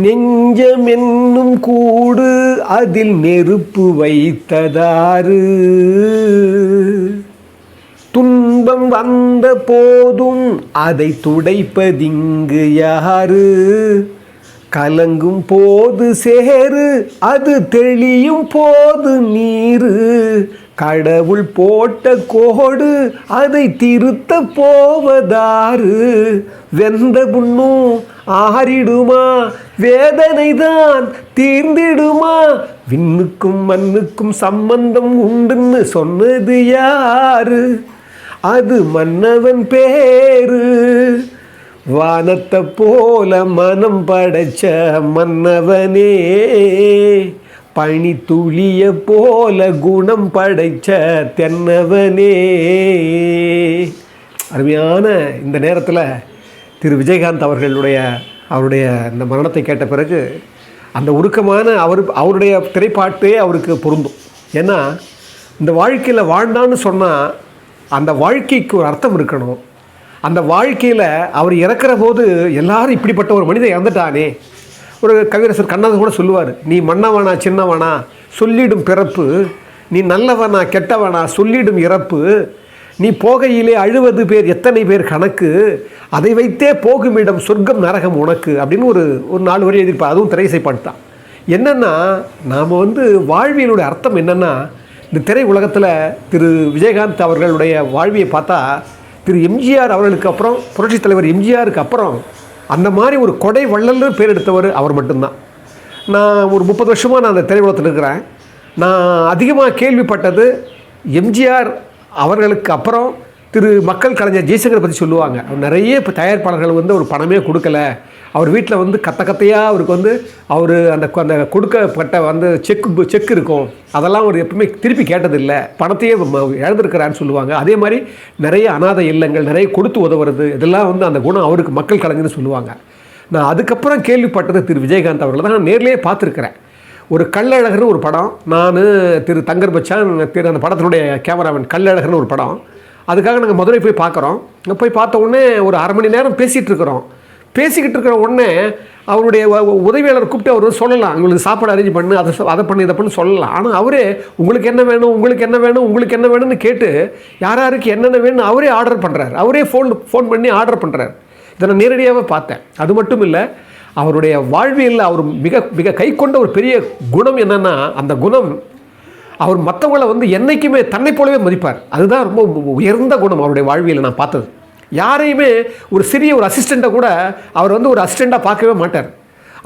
நெஞ்சமென்னும் கூடு அதில் நெருப்பு வைத்ததாறு, துன்பம் வந்த போதும் அதை துடைப்பதிங்கு யாரு, கலங்கும் போது சேரு அது தெளியும் போது நீரு, கடவுள் போட்ட கோடு அதை திருத்த போவதாறு, வெந்த புண்ணும் ஆறிடுமா வேதனைதான் தீர்ந்திடுமா, விண்ணுக்கும் மண்ணுக்கும் சம்பந்தம் உண்டுன்னு சொன்னது யாரு, அது மன்னவன் பேரு, வானத்தை போல மனம் படைச்ச மன்னவனே, பனி துளிய போல குணம் படைச்ச தென்னவனே. அருமையான இந்த நேரத்தில் திரு விஜயகாந்த் அவருடைய இந்த மரணத்தை கேட்ட பிறகு அந்த உருக்கமான அவருடைய திரைப்பாட்டே அவருக்கு பொருந்தும். ஏன்னா இந்த வாழ்க்கையில் வாழ்ந்தான்னு சொன்னால் அந்த வாழ்க்கைக்கு ஒரு அர்த்தம் இருக்கணும். அந்த வாழ்க்கையில் அவர் இறக்குற போது எல்லாரும் இப்படிப்பட்ட ஒரு மனிதன் இறந்துட்டானே. ஒரு கவிரசர் கண்ணாதன் கூட சொல்லுவார், நீ மன்னவனா சின்னவனா சொல்லிடும் பிறப்பு, நீ நல்லவனா கெட்டவனா சொல்லிடும் இறப்பு, நீ போகையிலே அழுவது பேர் எத்தனை பேர் கணக்கு, அதை வைத்தே போகும் இடம் சொர்க்கம் நரகம் உனக்கு அப்படின்னு ஒரு 4 வரி எழுதியிருப்பார். அதுவும் திரையிசை பாட்டு தான். என்னென்னா நாம் வாழ்வியலுடைய அர்த்தம் என்னென்னா, இந்த திரை உலகத்தில் திரு விஜயகாந்த் அவர்களுடைய வாழ்வியை பார்த்தா திரு எம்ஜிஆர் அவர்களுக்கு அப்புறம், புரட்சித் தலைவர் எம்ஜிஆருக்கு அப்புறம் அந்த மாதிரி ஒரு கொடை வள்ளல்னு பேர் எடுத்தவர் அவர் மட்டும்தான். நான் ஒரு 30 வருஷமாக நான் அந்த திரையுலகத்தில் இருக்கிறேன். நான் அதிகமாக கேள்விப்பட்டது எம்ஜிஆர் அவர்களுக்கு அப்புறம் திரு மக்கள் கலைஞர் ஜெய்சங்கரை பற்றி சொல்லுவாங்க. அவர் நிறைய இப்போ தயாரிப்பாளர்கள் ஒரு பணமே கொடுக்கல, அவர் வீட்டில் கத்தையாக அவருக்கு அவர் அந்த கொடுக்கப்பட்ட செக் இருக்கும், அதெல்லாம் அவர் எப்பவுமே திருப்பி கேட்டதில்லை, பணத்தையே இழந்திருக்கிறான்னு சொல்லுவாங்க. அதே மாதிரி நிறைய அனாதை இல்லங்கள் நிறைய கொடுத்து உதவுறது, இதெல்லாம் அந்த குணம் அவருக்கு மக்கள் கலைஞர்னு சொல்லுவாங்க. நான் அதுக்கப்புறம் கேள்விப்பட்டது திரு விஜயகாந்த் அவர்களை தான் நான் நேர்லேயே பார்த்துருக்கிறேன். ஒரு கள்ளழகர்னு ஒரு படம், நான் திரு தங்கர் பச்சான் அந்த படத்தினுடைய கேமராமேன், கள்ளழகர்னு ஒரு படம், அதுக்காக நாங்கள் மதுரை போய் பார்க்குறோம். அங்கே போய் பார்த்த உடனே ஒரு 1/2 மணி நேரம் பேசிகிட்டு இருக்கிற உடனே அவருடைய உதவியாளர் கூப்பிட்டு அவர் சொல்லலாம், உங்களுக்கு சாப்பாடு அரேஞ்ச் பண்ணு, அதை பண்ணு இதை பண்ணு சொல்லலாம். ஆனால் அவரே உங்களுக்கு என்ன வேணும் உங்களுக்கு என்ன வேணும் உங்களுக்கு என்ன வேணும்னு கேட்டு யாருக்கு என்னென்ன வேணும்னு அவரே ஆர்டர் பண்ணுறாரு. அவரே ஃபோன் பண்ணி ஆர்டர் பண்ணுறாரு. இதை நான் நேரடியாகவே பார்த்தேன். அது மட்டும் இல்லை, அவருடைய வாழ்வியலில் அவர் மிக மிக கை கொண்ட ஒரு பெரிய குணம் என்னென்னா, அந்த குணம் அவர் மற்றவங்களை என்றைக்குமே தன்னை போலவே மதிப்பார். அதுதான் ரொம்ப உயர்ந்த குணம் அவருடைய வாழ்வியலில் நான் பார்த்தது. யாரையுமே ஒரு சிறிய ஒரு அசிஸ்டண்ட்டை கூட அவர் ஒரு அசிஸ்டண்ட்டாக பார்க்கவே மாட்டார்.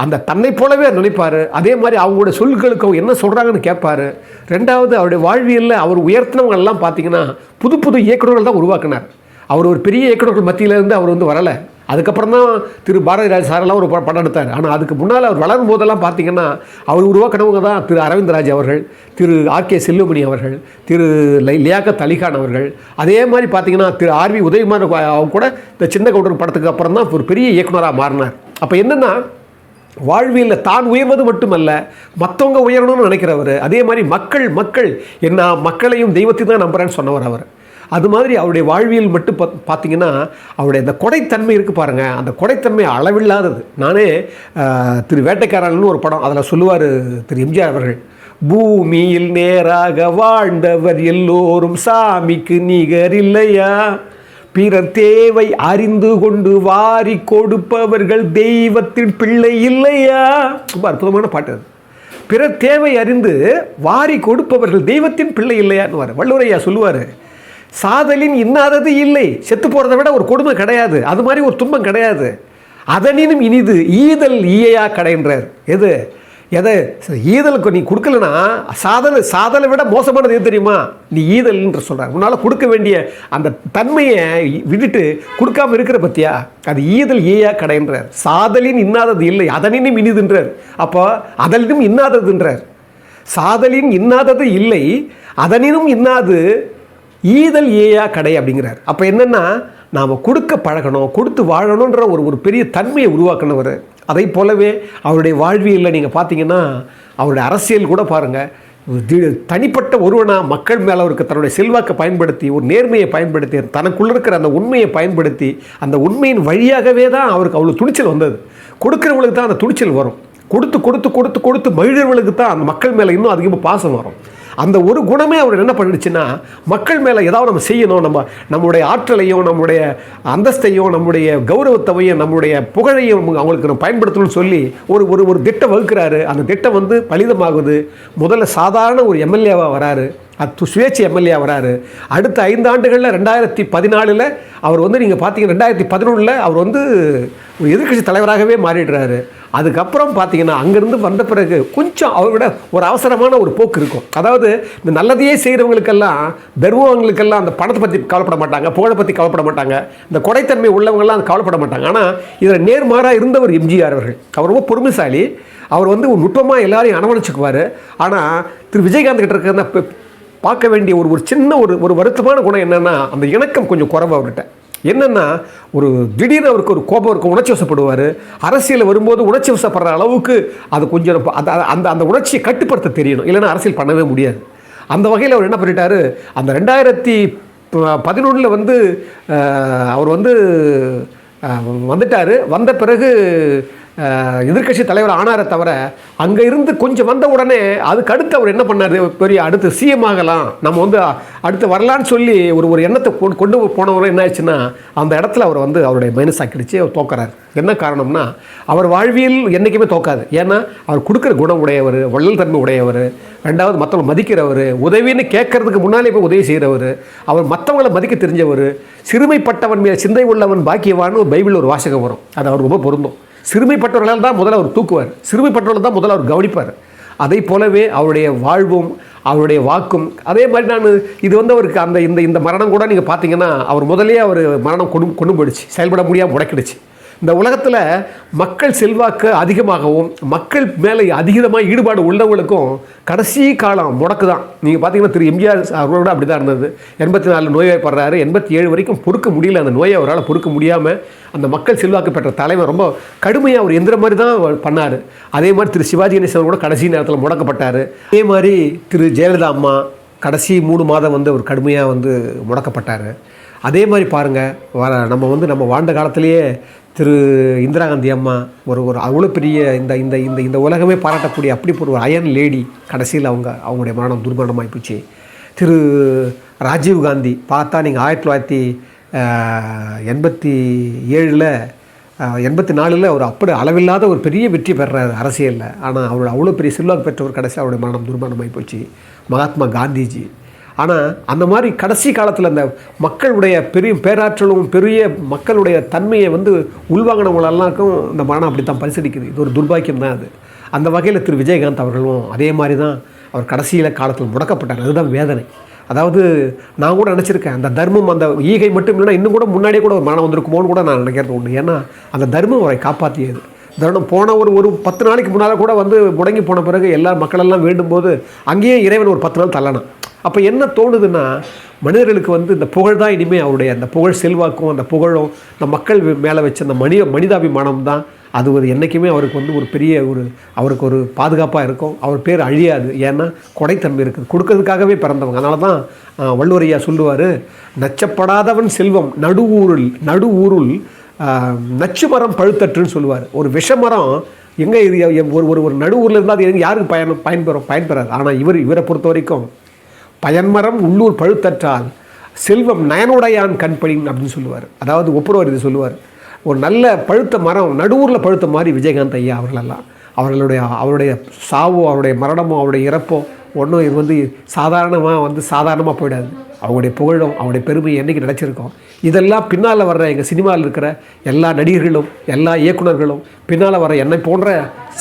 அந்த தன்னை போலவே நினைப்பார். அதே மாதிரி அவங்களுடைய சொல்களுக்கு அவங்க என்ன சொல்கிறாங்கன்னு கேட்பார். ரெண்டாவது, அவருடைய வாழ்வியலில் அவர் உயர்த்தினவங்கள்லாம் பார்த்திங்கன்னா புது புது இயக்குநர்கள் தான் உருவாக்கினார். அவர் ஒரு பெரிய இயக்குநர்கள் மத்தியிலேருந்து அவர் வரலை. அதுக்கப்புறம் தான் திரு பாரதி ராஜ் சாரெல்லாம் ஒரு படம் எடுத்தார். ஆனால் அதுக்கு முன்னால் அவர் வளரும் போதெல்லாம் பார்த்திங்கன்னா அவர் உருவாக்கினவங்க தான் திரு அரவிந்த்ராஜ் அவர்கள், திரு ஆர்கே செல்லுமணி அவர்கள், திரு லியாக்கத் அலிகான் அவர்கள். அதே மாதிரி பார்த்திங்கன்னா திரு ஆர்வி உதயகுமார் அவங்க கூட இந்த சின்ன கவுண்டர் படத்துக்கு அப்புறம் தான் ஒரு பெரிய இயக்குனராக மாறினார். அப்போ என்னென்னா, வாழ்வியலில் தான் உயர்வது மட்டுமல்ல, மற்றவங்க உயரணும்னு நினைக்கிறவர். அதே மாதிரி மக்கள் என்ன மக்களையும் தெய்வத்தையும் தான் நம்புகிறேன்னு சொன்னவர் அவர். அது மாதிரி அவருடைய வாழ்வியல் மட்டும் பார்த்திங்கன்னா அவருடைய அந்த கொடைத்தன்மை இருக்குது பாருங்கள், அந்த கொடைத்தன்மை அளவில்லாதது. நானே திரு வேட்டைக்காரன்னு ஒரு படம், அதில் சொல்லுவார் திரு எம்ஜிஆர் அவர்கள், பூமியில் நேராக வாழ்ந்தவர் எல்லோரும் சாமிக்கு நிகர் இல்லையா, பிறர் தேவை அறிந்து கொண்டு வாரி கொடுப்பவர்கள் தெய்வத்தின் பிள்ளை இல்லையா. ரொம்ப அற்புதமான பாட்டு அது. பிறர் தேவை அறிந்து வாரி கொடுப்பவர்கள் தெய்வத்தின் பிள்ளை இல்லையான்னு வள்ளுவரையா சொல்லுவார். சாதலின் இன்னாதது இல்லை, செத்து போகிறத விட ஒரு கொடுமை கிடையாது, அது மாதிரி ஒரு துன்பம் கிடையாது, அதனினும் இனிது ஈதல் ஈயா கடைன்றார். எதை ஈதலுக்கு நீ கொடுக்கலனா சாதலை விட மோசமானது எது தெரியுமா, நீ ஈதல் என்று சொல்கிறார். உன்னால் கொடுக்க வேண்டிய அந்த தன்மையை விட்டுட்டு கொடுக்காமல் இருக்கிற பற்றியா, அது ஈதல் ஈயா கடைன்றார். சாதலின் இன்னாதது இல்லை அதனினும் இனிதுன்றார். அப்போ அதனினும் இன்னாததுன்றார். சாதலின் இன்னாதது இல்லை அதனினும் இன்னாது ஈதல் ஏயா கடை அப்படிங்கிறார். அப்போ என்னென்னா, நாம் கொடுக்க பழகணும், கொடுத்து வாழணுன்ற ஒரு பெரிய தன்மையை உருவாக்கினவர். அதை போலவே அவருடைய வாழ்வியலில் நீங்கள் பார்த்தீங்கன்னா அவருடைய அரசியல் கூட பாருங்கள், தனிப்பட்ட ஒருவனாக மக்கள் மேலே அவருக்கு தன்னுடைய செல்வாக்கை பயன்படுத்தி ஒரு நேர்மையை பயன்படுத்தி தனக்குள்ள இருக்கிற அந்த உண்மையை பயன்படுத்தி அந்த உண்மையின் வழியாகவே தான் அவருக்கு அவ்வளோ துணிச்சல் வந்தது. கொடுக்குறவங்களுக்கு தான் அந்த துணிச்சல் வரும். கொடுத்து கொடுத்து கொடுத்து கொடுத்து மகிழ்வர்களுக்கு தான் அந்த மக்கள் மேலே இன்னும் அதிகமாக பாசம் வரும். அந்த ஒரு குணமே அவர் என்ன பண்ணிடுச்சுன்னா, மக்கள் மேலே ஏதாவது நம்ம செய்யணும், நம்முடைய ஆற்றலையும் நம்முடைய அந்தஸ்தையும் நம்முடைய கௌரவத்தையும் நம்முடைய புகழையும் அவங்களுக்கு நம்ம பயன்படுத்தணும்னு சொல்லி ஒரு திட்டம் வகுக்கிறாரு. அந்த திட்டம் பலிதமாகுது. முதல்ல சாதாரண ஒரு எம்எல்ஏவாக வராரு, அது சுயேட்சை எம்எல்ஏ வராரு. அடுத்த 5 ஆண்டுகளில் 2014 அவர் நீங்கள் பார்த்தீங்கன்னா 2011 அவர் ஒரு எதிர்க்கட்சி தலைவராகவே மாறிடுறாரு. அதுக்கப்புறம் பார்த்தீங்கன்னா அங்கேருந்து வந்த பிறகு கொஞ்சம் அவரோட ஒரு அவசரமான ஒரு போக்கு இருக்கும். அதாவது இந்த நல்லதையே செய்கிறவங்களுக்கெல்லாம் பெருமவங்களுக்கெல்லாம் அந்த பணத்தை பற்றி கவலைப்பட மாட்டாங்க, புகழை பற்றி கவலைப்பட மாட்டாங்க, இந்த கொடைத்தன்மை உள்ளவங்கெல்லாம் அது கவலைப்பட மாட்டாங்க. ஆனால் இதில் நேர்மாறாக இருந்தவர் எம்ஜிஆர் அவர்கள். அவர் ரொம்ப பொறுமைசாலி. அவர் ஒரு நுட்பமாக எல்லாரையும் அரவணைச்சுக்குவார். ஆனால் திரு விஜயகாந்த் கிட்ட இருக்கிற பார்க்க வேண்டிய ஒரு சின்ன ஒரு வருத்தமான குணம் என்னென்னா, அந்த இணக்கம் கொஞ்சம் குறைவு அவர்கிட்ட. என்னென்னா, ஒரு திடீர்னு அவருக்கு ஒரு கோபம் இருக்கும், உணர்ச்சி வசப்படுவார். அரசியலில் வரும்போது உணர்ச்சி வசப்படுற அளவுக்கு அது கொஞ்சம் அந்த உணர்ச்சியை கட்டுப்படுத்த தெரியணும், இல்லைன்னா அரசியல் பண்ணவே முடியாது. அந்த வகையில் அவர் என்ன பண்ணிட்டார், அந்த 2011 அவர் வந்துட்டார். வந்த பிறகு எதிர்க்கட்சி தலைவர் ஆனாரை தவிர அங்கே இருந்து கொஞ்சம் வந்த உடனே அதுக்கு அடுத்து அவர் என்ன பண்ணார், பெரிய அடுத்து சிஎம் ஆகலாம், நம்ம அடுத்து வரலான்னு சொல்லி ஒரு எண்ணத்தை கொண்டு போனவரை என்ன ஆச்சுன்னா, அந்த இடத்துல அவர் அவருடைய மைனஸ் ஆக்கிடுச்சு. அவர் தோக்கிறார். என்ன காரணம்னா, அவர் வாழ்வியல் என்றைக்குமே தோக்காது. ஏன்னா அவர் கொடுக்குற குணம் உடையவர், வள்ளல் தன்மை உடையவர், ரெண்டாவது மற்றவங்க மதிக்கிறவர், உதவின்னு கேட்கறதுக்கு முன்னாலே போய் உதவி செய்கிறவர், அவர் மற்றவங்களை மதிக்க தெரிஞ்சவர், சிறுமைப்பட்டவன் மேல் சிந்தை உள்ளவன் பாக்கியவான்னு ஒரு பைபிளில் ஒரு வாசகம் வரும். அது அவர் ரொம்ப பொருந்தும். சிறுமைப்பட்டவர்களால் தான் முதல்ல அவர் தூக்குவார், சிறுமைப்பட்டவர்கள் தான் முதல்ல அவர் கவனிப்பார். அதை போலவே அவருடைய வாழ்வும் அவருடைய வாக்கும் அதே மாதிரி. நான் இது அவருக்கு இந்த மரணம் கூட நீங்கள் பார்த்தீங்கன்னா, அவர் முதலே அவர் மரணம் கொண்டு போயிடுச்சு, செயல்பட முடியாமல் முடக்கிடுச்சு. இந்த உலகத்தில் மக்கள் செல்வாக்கு அதிகமாகவும் மக்கள் மேலே அதிகமாக ஈடுபாடு உள்ளவங்களுக்கும் கடைசி காலம் முடக்கு தான். நீங்கள் பார்த்தீங்கன்னா திரு எம்ஜிஆர் அவரோட அப்படி தான் இருந்தது. 84 நோய்வாய்ப்படுறாரு. 87 வரைக்கும் பொறுக்க முடியல, அந்த நோயை அவரால் பொறுக்க முடியாமல் அந்த மக்கள் செல்வாக்கு பெற்ற தலைவர் ரொம்ப கடுமையாக அவர் எந்திர மாதிரி தான் பண்ணார். அதே மாதிரி திரு சிவாஜி கணேசன் கூட கடைசி நேரத்தில் முடக்கப்பட்டார். அதே மாதிரி திரு ஜெயலலிதா அம்மா கடைசி 3 மாதம் அவர் கடுமையாக முடக்கப்பட்டார். அதே மாதிரி பாருங்கள், நம்ம வாழ்ந்த காலத்திலேயே திரு இந்திரா காந்தி அம்மா ஒரு அவ்வளோ பெரிய இந்த உலகமே பாராட்டக்கூடிய அப்படி ஒரு அயன் லேடி, கடைசியில் அவங்களுடைய மரணம் துர்மரணமாகி போச்சு. திரு ராஜீவ் காந்தி பார்த்தா நீங்கள் 1987 84 அவர் அப்படி அளவில்லாத ஒரு பெரிய வெற்றி பெறார் அரசியலில். ஆனால் அவரோட அவ்வளோ பெரிய செல்வாக்கு பெற்றவர் கடைசி அவருடைய மரணம் துர்மரணமாகி போச்சு. மகாத்மா காந்திஜி. ஆனால் அந்த மாதிரி கடைசி காலத்தில் அந்த மக்களுடைய பெரிய பேராற்றலும் பெரிய மக்களுடைய தன்மையை உள்வாங்கினவங்களெல்லாருக்கும் இந்த மரணம் அப்படி தான் பரிசளிக்குது. இது ஒரு துர்பாக்கியம் தான் அது. அந்த வகையில் திரு விஜயகாந்த் அவர்களும் அதே மாதிரி தான் அவர் கடைசியில் காலத்தில் முடக்கப்பட்டார். அதுதான் வேதனை. அதாவது நான் கூட நினச்சிருக்கேன், அந்த தர்மம் அந்த ஈகை மட்டும் இல்லைன்னா இன்னும் கூட முன்னாடியே கூட ஒரு மரணம் வந்திருக்குமோன்னு கூட நான் நினைக்கிறது உண்டு. ஏன்னா அந்த தர்மம் அவரை காப்பாற்றியது. தருணம் போன ஒரு 10 நாளைக்கு முன்னால் கூட முடங்கி போன பிறகு எல்லா மக்களெல்லாம் வேண்டும்போது அங்கேயே இறைவன் ஒரு 10 நாள் தள்ளணும். அப்போ என்ன தோணுதுன்னா, மனிதர்களுக்கு இந்த புகழ் தான் இனிமேல் அவருடைய அந்த புகழ் செல்வாக்கும் அந்த புகழும் இந்த மக்கள் மேலே வச்ச அந்த மனிதாபிமானம் தான் அது என்றைக்குமே அவருக்கு ஒரு பெரிய அவருக்கு ஒரு பாதுகாப்பாக இருக்கும். அவர் பேர் அழியாது. ஏன்னா கொடைத்தன்மை இருக்குது, கொடுக்கறதுக்காகவே பிறந்தவங்க. அதனால தான் வள்ளுவரையா சொல்லுவார், நச்சப்படாதவன் செல்வம் நடுவூருள் நச்சு மரம் பழுத்தற்றுன்னு சொல்லுவார். ஒரு விஷமரம் எங்கே ஒரு நடுவூரில் இருந்தால் அது யாருக்கு பயன்பெறாது. ஆனால் இவரை பொறுத்த வரைக்கும் பயன்மரம் உள்ளூர் பழுத்தற்றால் செல்வம் நயனுடையான் கண்படின் அப்படின்னு சொல்லுவார். அதாவது ஒப்புரவர் இது சொல்லுவார். ஒரு நல்ல பழுத்த மரம் நடுவூரில் பழுத்த மாதிரி விஜயகாந்த் ஐயா அவர்களெல்லாம் அவருடைய சாவோ அவருடைய மரணமோ அவருடைய இறப்போ ஒன்றும் இது சாதாரணமாக போயிடாது. அவங்களுடைய புகழும் அவங்களுடைய பெருமை என்றைக்கு நினச்சிருக்கோம். இதெல்லாம் பின்னால் வர்ற எங்கள் சினிமாவில் இருக்கிற எல்லா நடிகர்களும் எல்லா இயக்குநர்களும் பின்னால் வர என்னை போன்ற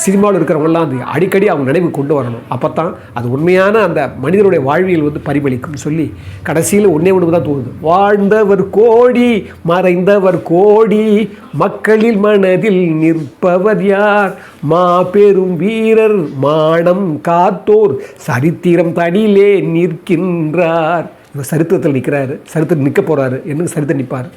சினிமாவில் இருக்கிறவங்களாம் அடிக்கடி அவங்க நினைவு கொண்டு வரணும். அப்போ தான் அது உண்மையான அந்த மனிதனுடைய வாழ்வியல் பரிமளிக்கும்னு சொல்லி கடைசியில் ஒன்றே தான் தோணுது. வாழ்ந்தவர் கோடி மறைந்தவர் கோடி மக்களில் மனதில் நிற்பவர் யார், மாபெரும் வீரர் மானம் காத்தோர் சரித்திரம் தனிலே நிற்கின்றார். இவர் சரித்திரத்தில் நிற்கிறாரு, சரித்திரம் நிற்க போகிறாரு, என்ன சரித்திரம் நிற்பார்.